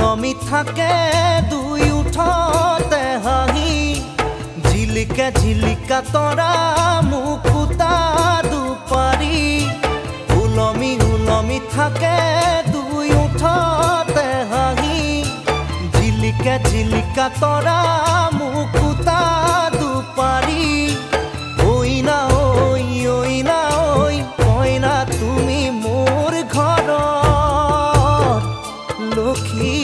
উলমি থাকে দুই উঠতে হাঁহি ঝিলিকে ঝিলিকা তৰা মুকুতা দুপাৰি উলমি উলমি থাকে দুই উঠতে হাঁহি ঝিলিকে ঝিলিকা তৰা মুকুতা দুপাৰি ওইনা ওই ওইনা ওই কইনা তুমি মোৰ ঘৰ লক্ষ্মী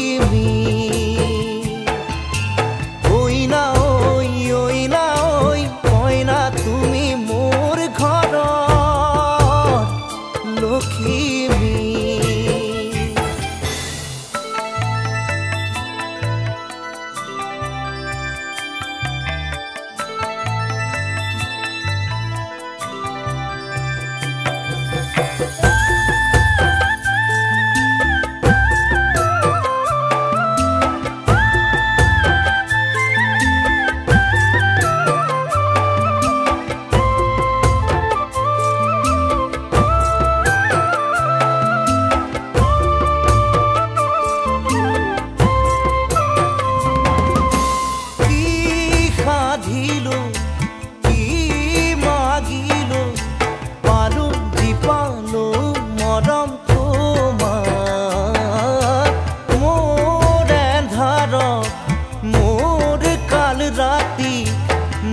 ওইনা ওই ওইনা ওই কইনা তুমি মোৰ ঘৰ লক্ষ্মী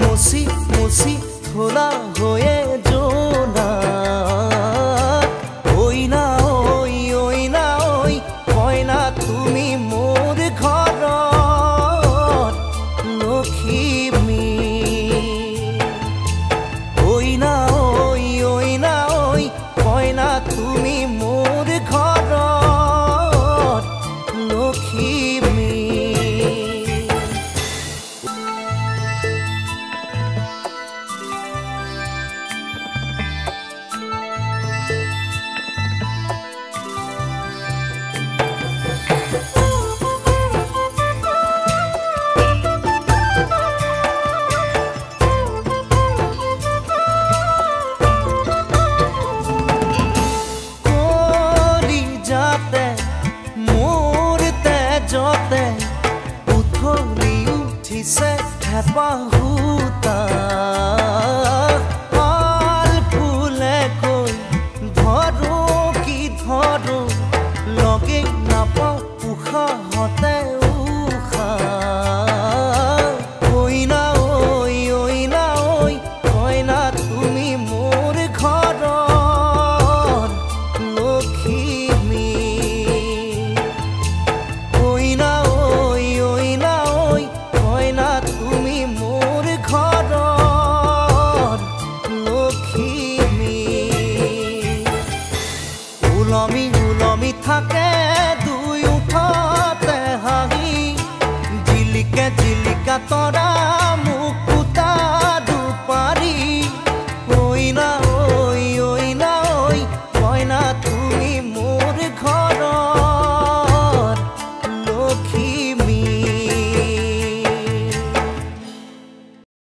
মুছি মুছি থোলা হয়ে জোনা ওইনা ওই ওইনা ওই কইনা তুমি মোর ঘৰ লক্ষ্মী ওইনা ওই ওইনা ওই কইনা তুমি মোৰ ঘৰ লক্ষ্মী যতে উথলি উঠিছে হেঁপাহুতা পাল ফুলে কৈ ধৰো কি ধৰো লগে নাপাওঁ উশাহতে উশাহ ওইনা ওই ওইনা ওই কইনা তুমি মোর ঘৰ লক্ষ্মী ওইনা ওই ওইনা ওই কইনা তুমি মোৰ ঘৰ লক্ষ্মী উলমি উলমি থাকে দুই উঠতে হাঁহি ঝিলিকে ঝিলিকা তৰা